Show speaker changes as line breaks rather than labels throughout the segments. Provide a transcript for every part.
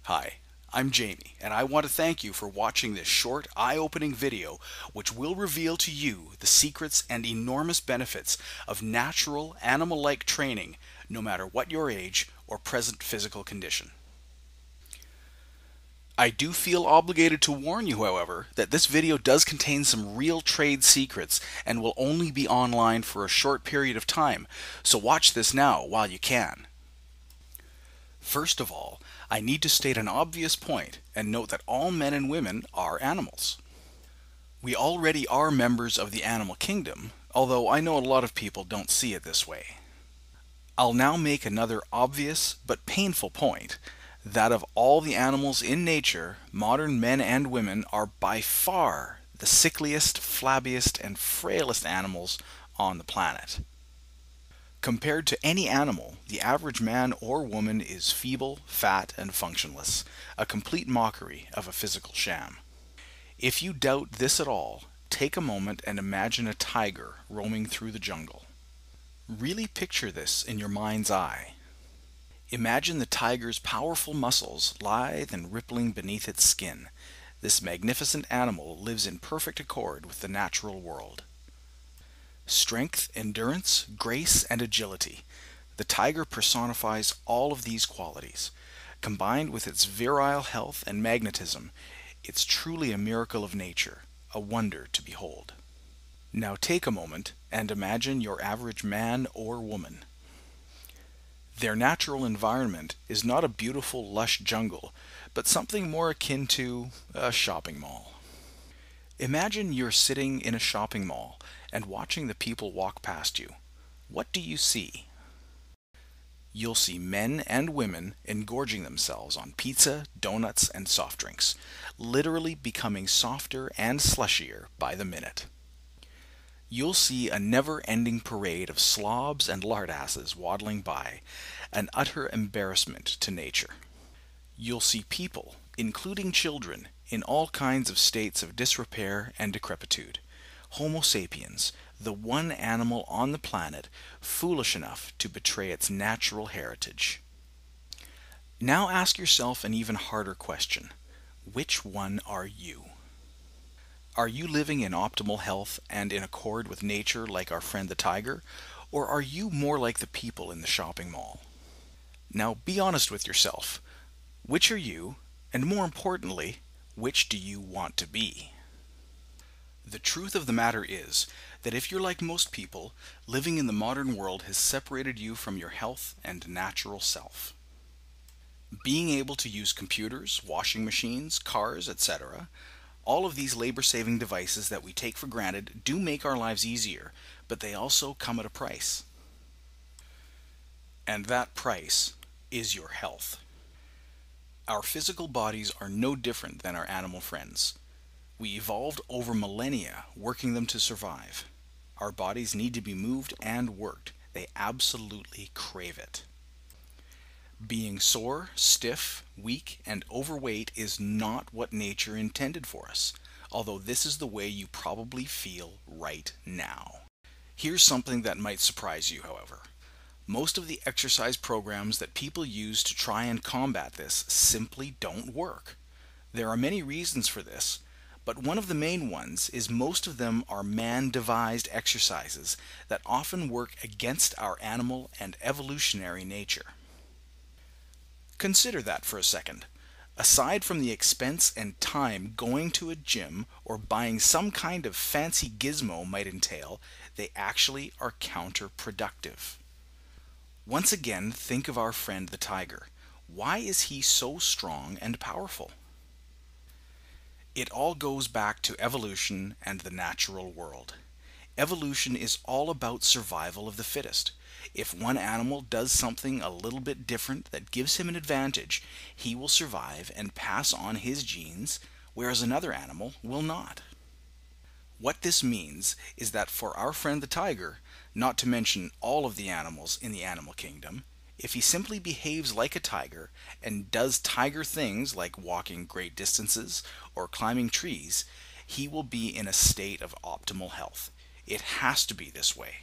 Hi, I'm Jamie, and I want to thank you for watching this short, eye-opening video which will reveal to you the secrets and enormous benefits of natural, animal-like training, no matter what your age or present physical condition. I do feel obligated to warn you, however, that this video does contain some real trade secrets and will only be online for a short period of time, so watch this now while you can. First of all, I need to state an obvious point and note that all men and women are animals. We already are members of the animal kingdom, although I know a lot of people don't see it this way. I'll now make another obvious but painful point, that of all the animals in nature, modern men and women are by far the sickliest, flabbiest, and frailest animals on the planet. Compared to any animal, the average man or woman is feeble, fat, and functionless, a complete mockery of a physical sham. If you doubt this at all, take a moment and imagine a tiger roaming through the jungle. Really picture this in your mind's eye. Imagine the tiger's powerful muscles lithe and rippling beneath its skin. This magnificent animal lives in perfect accord with the natural world. Strength, endurance, grace, and agility. The tiger personifies all of these qualities. Combined with its virile health and magnetism, it's truly a miracle of nature, a wonder to behold. Now take a moment and imagine your average man or woman. Their natural environment is not a beautiful, lush jungle, but something more akin to a shopping mall. Imagine you're sitting in a shopping mall and watching the people walk past you. What do you see? You'll see men and women engorging themselves on pizza, donuts, and soft drinks, literally becoming softer and slushier by the minute. You'll see a never-ending parade of slobs and lardasses waddling by, an utter embarrassment to nature. You'll see people, including children, in all kinds of states of disrepair and decrepitude. Homo sapiens, the one animal on the planet foolish enough to betray its natural heritage. Now ask yourself an even harder question. Which one are you? Are you living in optimal health and in accord with nature like our friend the tiger, or are you more like the people in the shopping mall? Now be honest with yourself. Which are you, and more importantly, which do you want to be? The truth of the matter is that if you're like most people, living in the modern world has separated you from your health and natural self. Being able to use computers, washing machines, cars, etc., all of these labor-saving devices that we take for granted do make our lives easier, but they also come at a price. And that price is your health. Our physical bodies are no different than our animal friends. We evolved over millennia working them to survive. Our bodies need to be moved and worked. They absolutely crave it. Being sore, stiff, weak, and overweight is not what nature intended for us, although this is the way you probably feel right now. Here's something that might surprise you, however. Most of the exercise programs that people use to try and combat this simply don't work. There are many reasons for this, but one of the main ones is most of them are man-devised exercises that often work against our animal and evolutionary nature. Consider that for a second. Aside from the expense and time going to a gym or buying some kind of fancy gizmo might entail, they actually are counterproductive. Once again, think of our friend the tiger. Why is he so strong and powerful? It all goes back to evolution and the natural world. Evolution is all about survival of the fittest. If one animal does something a little bit different that gives him an advantage, he will survive and pass on his genes, whereas another animal will not. What this means is that for our friend the tiger, not to mention all of the animals in the animal kingdom, if he simply behaves like a tiger and does tiger things like walking great distances or climbing trees, he will be in a state of optimal health. It has to be this way.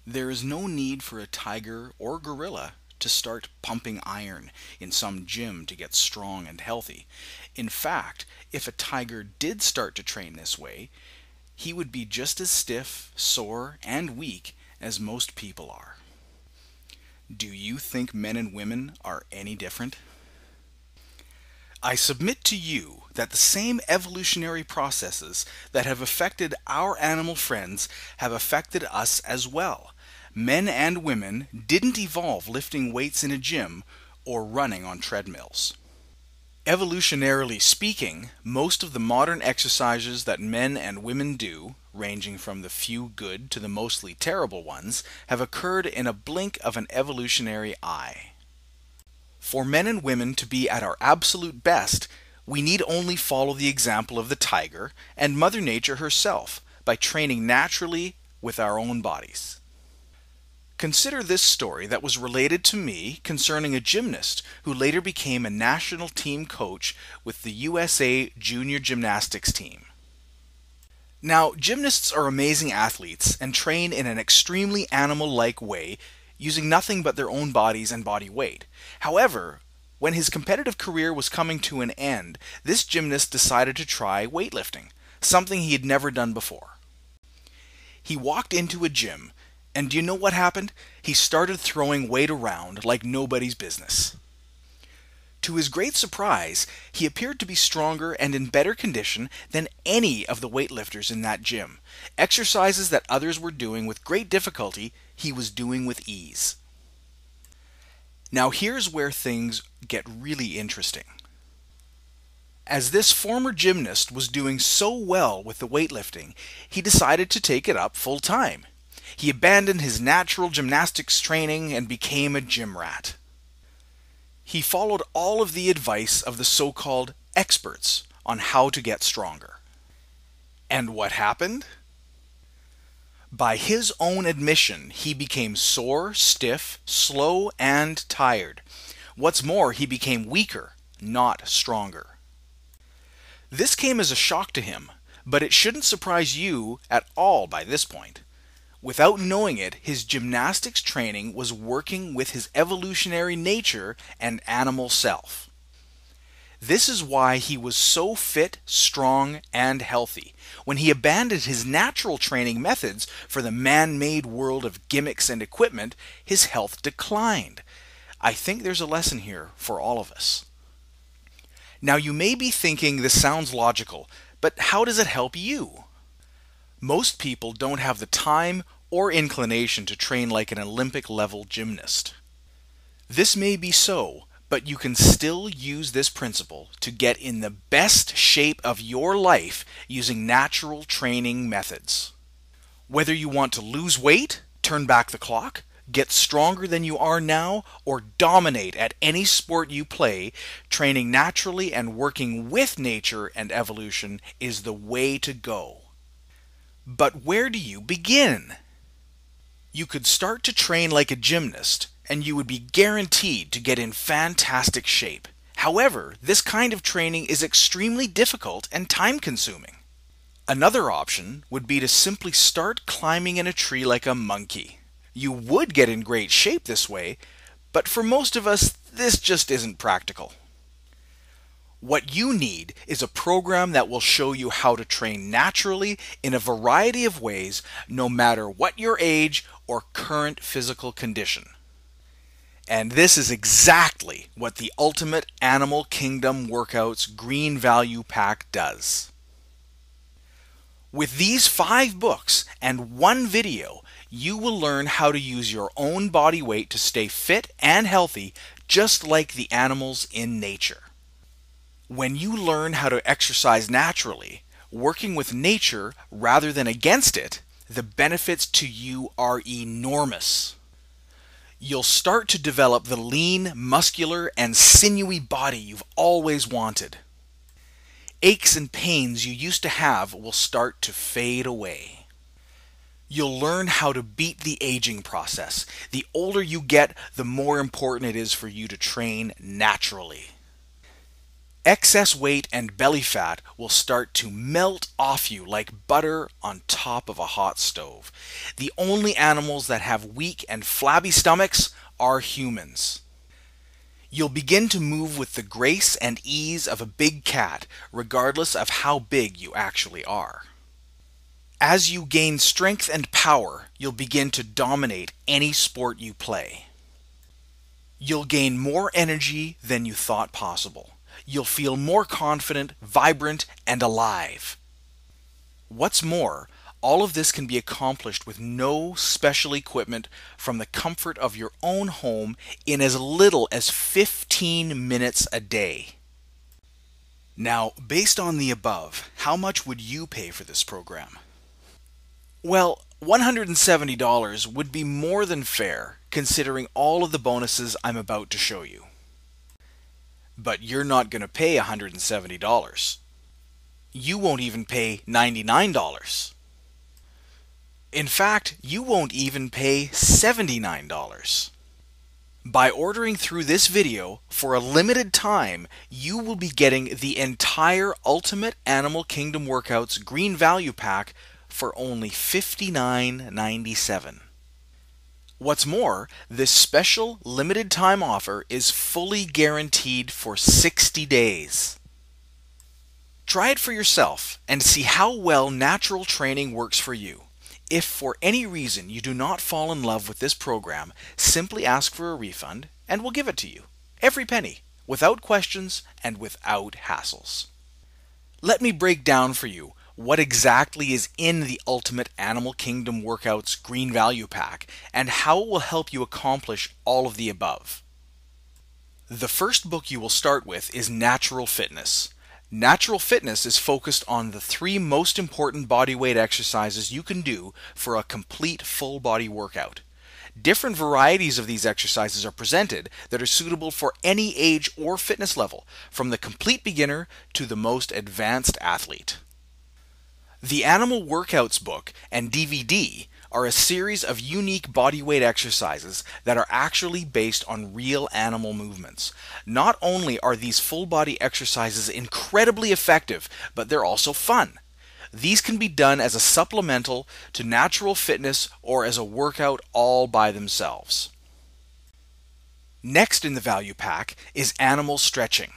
There is no need for a tiger or gorilla to start pumping iron in some gym to get strong and healthy. In fact, if a tiger did start to train this way, he would be just as stiff, sore, and weak as most people are. Do you think men and women are any different? I submit to you that the same evolutionary processes that have affected our animal friends have affected us as well. Men and women didn't evolve lifting weights in a gym or running on treadmills. Evolutionarily speaking, most of the modern exercises that men and women do, ranging from the few good to the mostly terrible ones, have occurred in a blink of an evolutionary eye. For men and women to be at our absolute best, we need only follow the example of the tiger and Mother Nature herself by training naturally with our own bodies. Consider this story that was related to me concerning a gymnast who later became a national team coach with the USA Junior Gymnastics team. Now, gymnasts are amazing athletes and train in an extremely animal-like way, using nothing but their own bodies and body weight. However, when his competitive career was coming to an end, this gymnast decided to try weightlifting, something he had never done before. He walked into a gym, and do you know what happened? He started throwing weight around like nobody's business. To his great surprise, he appeared to be stronger and in better condition than any of the weightlifters in that gym. Exercises that others were doing with great difficulty, he was doing with ease. Now here's where things get really interesting. As this former gymnast was doing so well with the weightlifting, he decided to take it up full time. He abandoned his natural gymnastics training and became a gym rat. He followed all of the advice of the so-called experts on how to get stronger. And what happened? By his own admission, he became sore, stiff, slow, and tired. What's more, he became weaker, not stronger. This came as a shock to him, but it shouldn't surprise you at all by this point. Without knowing it, his gymnastics training was working with his evolutionary nature and animal self. This is why he was so fit, strong, and healthy. When he abandoned his natural training methods for the man-made world of gimmicks and equipment, his health declined. I think there's a lesson here for all of us. Now you may be thinking this sounds logical, but how does it help you? Most people don't have the time or inclination to train like an Olympic-level gymnast. This may be so, but you can still use this principle to get in the best shape of your life using natural training methods. Whether you want to lose weight, turn back the clock, get stronger than you are now, or dominate at any sport you play, training naturally and working with nature and evolution is the way to go. But where do you begin? You could start to train like a gymnast, and you would be guaranteed to get in fantastic shape. However, this kind of training is extremely difficult and time-consuming. Another option would be to simply start climbing in a tree like a monkey. You would get in great shape this way, but for most of us, this just isn't practical. What you need is a program that will show you how to train naturally in a variety of ways, no matter what your age or current physical condition. And this is exactly what the Ultimate Animal Kingdom Workouts Green Value Pack does. With these 5 books and 1 video, you will learn how to use your own body weight to stay fit and healthy, just like the animals in nature. When you learn how to exercise naturally, working with nature rather than against it, the benefits to you are enormous. You'll start to develop the lean, muscular, and sinewy body you've always wanted. Aches and pains you used to have will start to fade away. You'll learn how to beat the aging process. The older you get, the more important it is for you to train naturally. Excess weight and belly fat will start to melt off you like butter on top of a hot stove. The only animals that have weak and flabby stomachs are humans. You'll begin to move with the grace and ease of a big cat, regardless of how big you actually are. As you gain strength and power, you'll begin to dominate any sport you play. You'll gain more energy than you thought possible. You'll feel more confident, vibrant, and alive. What's more, all of this can be accomplished with no special equipment from the comfort of your own home in as little as 15 minutes a day. Now, based on the above, how much would you pay for this program? Well, $170 would be more than fair considering all of the bonuses I'm about to show you. But you're not going to pay $170. You won't even pay $99. In fact, you won't even pay $79. By ordering through this video, for a limited time, you will be getting the entire Ultimate Animal Kingdom Workouts Green Value Pack for only $59.97. What's more, this special limited time offer is fully guaranteed for 60 days. Try it for yourself and see how well natural training works for you. If for any reason you do not fall in love with this program, simply ask for a refund and we'll give it to you. Every penny, without questions and without hassles. Let me break down for you what exactly is in the Ultimate Animal Kingdom Workouts Green Value Pack and how it will help you accomplish all of the above. The first book you will start with is Natural Fitness. Natural Fitness is focused on the 3 most important bodyweight exercises you can do for a complete full body workout. Different varieties of these exercises are presented that are suitable for any age or fitness level, from the complete beginner to the most advanced athlete. The Animal Workouts book and DVD are a series of unique bodyweight exercises that are actually based on real animal movements. Not only are these full body exercises incredibly effective, but they're also fun. These can be done as a supplemental to natural fitness or as a workout all by themselves. Next in the value pack is animal stretching.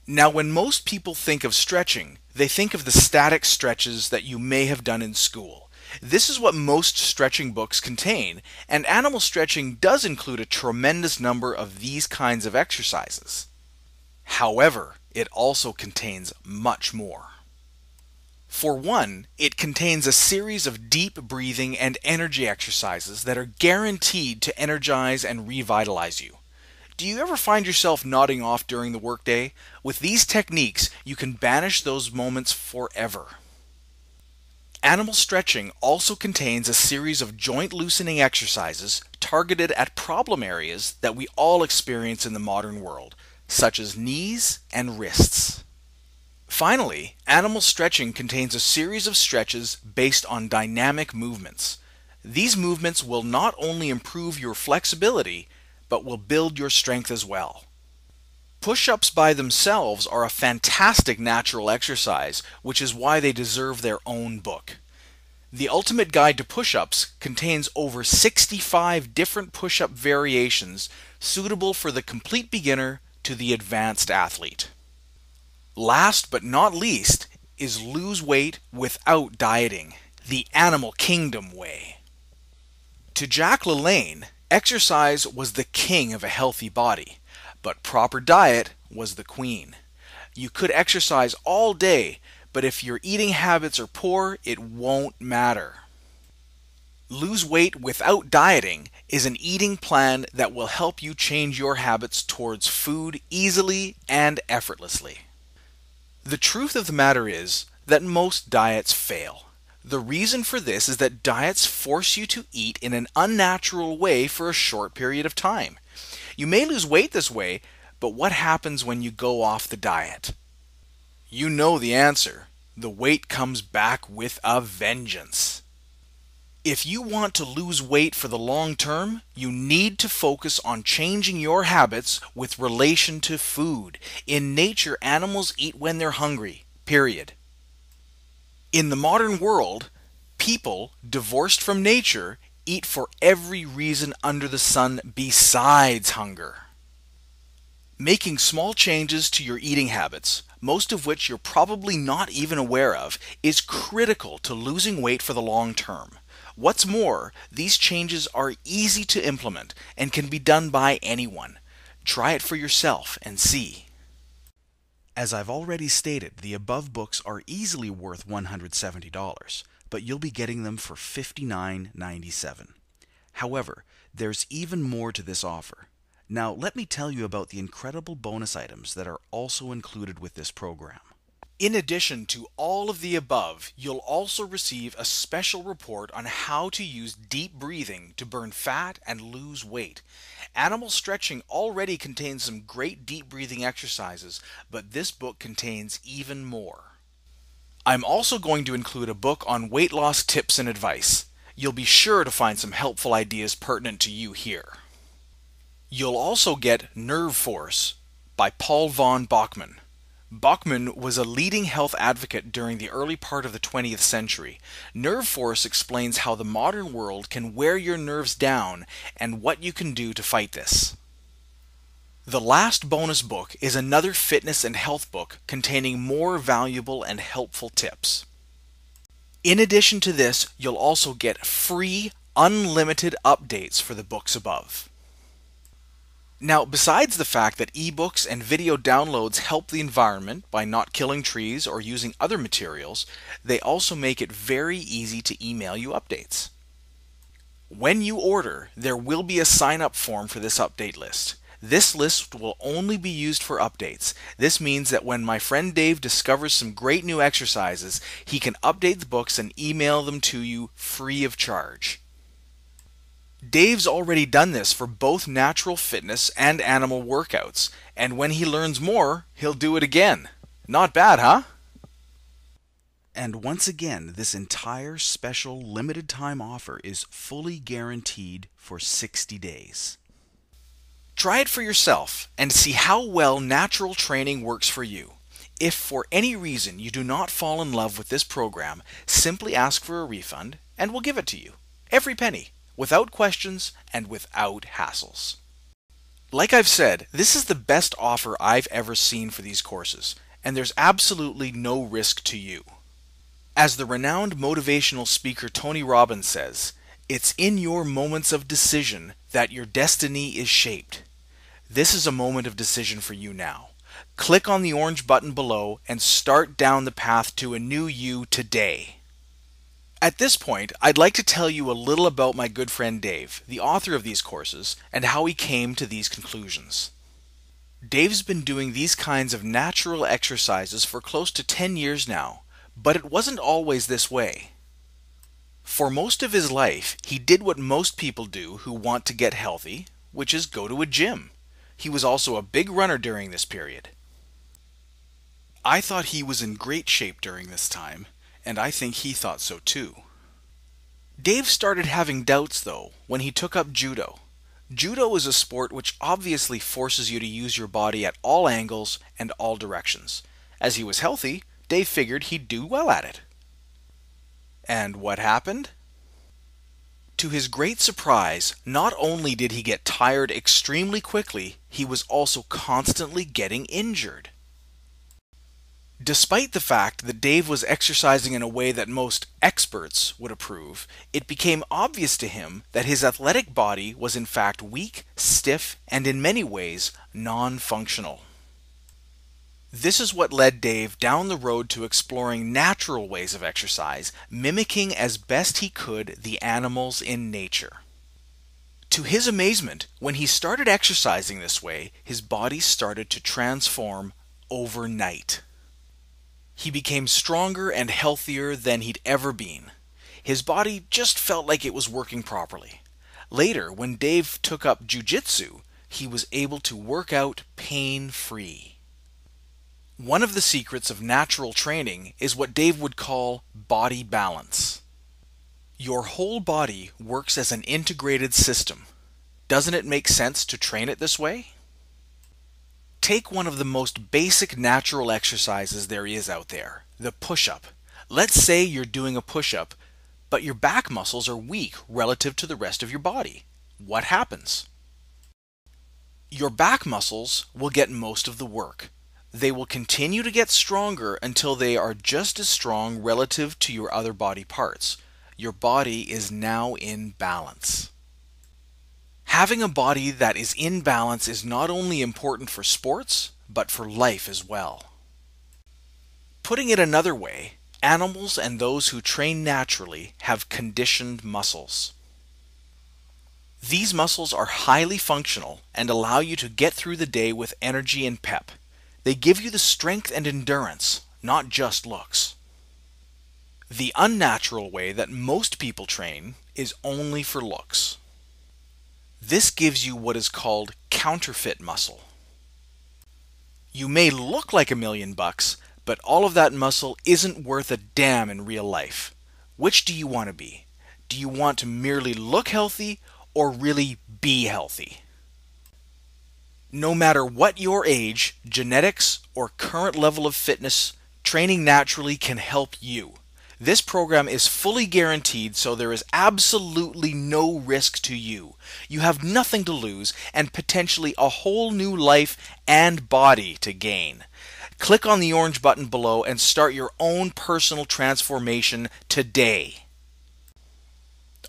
Now, when most people think of stretching, they think of the static stretches that you may have done in school. This is what most stretching books contain, and animal stretching does include a tremendous number of these kinds of exercises. However, it also contains much more. For one, it contains a series of deep breathing and energy exercises that are guaranteed to energize and revitalize you. Do you ever find yourself nodding off during the workday? With these techniques, you can banish those moments forever. Animal stretching also contains a series of joint loosening exercises targeted at problem areas that we all experience in the modern world, such as knees and wrists. Finally, animal stretching contains a series of stretches based on dynamic movements. These movements will not only improve your flexibility, but will build your strength as well. Push-ups by themselves are a fantastic natural exercise, which is why they deserve their own book. The Ultimate Guide to Push-ups contains over 65 different push-up variations suitable for the complete beginner to the advanced athlete. Last but not least is lose weight without dieting, the Animal Kingdom way. To Jack LaLanne, exercise was the king of a healthy body, but proper diet was the queen. You could exercise all day, but if your eating habits are poor, it won't matter. Lose weight without dieting is an eating plan that will help you change your habits towards food easily and effortlessly. The truth of the matter is that most diets fail. The reason for this is that diets force you to eat in an unnatural way for a short period of time. You may lose weight this way, but what happens when you go off the diet? You know the answer. The weight comes back with a vengeance. If you want to lose weight for the long term, you need to focus on changing your habits with relation to food. In nature, animals eat when they're hungry, period. In the modern world, people, divorced from nature, Eat for every reason under the sun besides hunger. Making small changes to your eating habits, most of which you're probably not even aware of, is critical to losing weight for the long term. What's more, these changes are easy to implement and can be done by anyone. Try it for yourself and see. As I've already stated, the above books are easily worth $170, but you'll be getting them for $59.97. However, there's even more to this offer. Now, let me tell you about the incredible bonus items that are also included with this program. In addition to all of the above, you'll also receive a special report on how to use deep breathing to burn fat and lose weight. Animal stretching already contains some great deep breathing exercises, but this book contains even more. I'm also going to include a book on weight loss tips and advice. You'll be sure to find some helpful ideas pertinent to you here. You'll also get Nerve Force by Paul von Bachmann. Bachmann was a leading health advocate during the early part of the 20th century. Nerve Force explains how the modern world can wear your nerves down and what you can do to fight this. The last bonus book is another fitness and health book containing more valuable and helpful tips. In addition to this, you'll also get free, unlimited updates for the books above. Now, besides the fact that ebooks and video downloads help the environment by not killing trees or using other materials, they also make it very easy to email you updates. When you order, there will be a sign-up form for this update list. This list will only be used for updates. This means that when my friend Dave discovers some great new exercises, he can update the books and email them to you free of charge. Dave's already done this for both natural fitness and animal workouts, and when he learns more, he'll do it again. Not bad, huh? And once again, this entire special limited time offer is fully guaranteed for 60 days. Try it for yourself and see how well natural training works for you. If for any reason you do not fall in love with this program, simply ask for a refund and we'll give it to you. Every penny. Without questions and without hassles. Like I've said, this is the best offer I've ever seen for these courses, and there's absolutely no risk to you. As the renowned motivational speaker Tony Robbins says, it's in your moments of decision that your destiny is shaped. This is a moment of decision for you now. Click on the orange button below and start down the path to a new you today. At this point, I'd like to tell you a little about my good friend Dave, the author of these courses, and how he came to these conclusions. Dave's been doing these kinds of natural exercises for close to 10 years now, but it wasn't always this way. For most of his life, he did what most people do who want to get healthy, which is go to a gym. He was also a big runner during this period. I thought he was in great shape during this time, and I think he thought so too. Dave started having doubts though when he took up judo. Judo is a sport which obviously forces you to use your body at all angles and all directions. As he was healthy, Dave figured he'd do well at it. And what happened? To his great surprise, not only did he get tired extremely quickly, he was also constantly getting injured. Despite the fact that Dave was exercising in a way that most experts would approve, it became obvious to him that his athletic body was in fact weak, stiff, and in many ways non-functional. This is what led Dave down the road to exploring natural ways of exercise, mimicking as best he could the animals in nature. To his amazement, when he started exercising this way, his body started to transform overnight. He became stronger and healthier than he'd ever been. His body just felt like it was working properly. Later, when Dave took up jiu-jitsu, he was able to work out pain-free. One of the secrets of natural training is what Dave would call body balance. Your whole body works as an integrated system. Doesn't it make sense to train it this way? Take one of the most basic natural exercises there is out there, the push-up. Let's say you're doing a push-up but your back muscles are weak relative to the rest of your body. What happens? Your back muscles will get most of the work. They will continue to get stronger until they are just as strong relative to your other body parts. Your body is now in balance. Having a body that is in balance is not only important for sports, but for life as well. Putting it another way, animals and those who train naturally have conditioned muscles. These muscles are highly functional and allow you to get through the day with energy and pep. They give you the strength and endurance, not just looks. The unnatural way that most people train is only for looks. This gives you what is called counterfeit muscle. You may look like $1,000,000, but all of that muscle isn't worth a damn in real life. Which do you want to be? Do you want to merely look healthy or really be healthy? No matter what your age, genetics, or current level of fitness, training naturally can help you. This program is fully guaranteed, so there is absolutely no risk to you. You have nothing to lose and potentially a whole new life and body to gain. Click on the orange button below and start your own personal transformation today.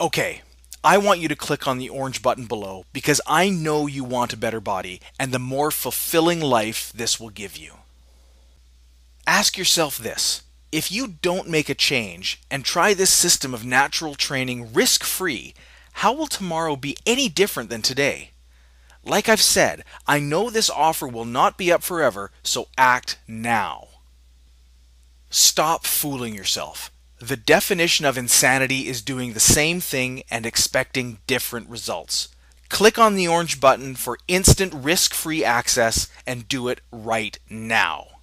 Okay, I want you to click on the orange button below because I know you want a better body and the more fulfilling life this will give you. Ask yourself this: if you don't make a change and try this system of natural training risk-free, how will tomorrow be any different than today? Like I've said, I know this offer will not be up forever, so act now. Stop fooling yourself. The definition of insanity is doing the same thing and expecting different results. Click on the orange button for instant risk-free access and do it right now.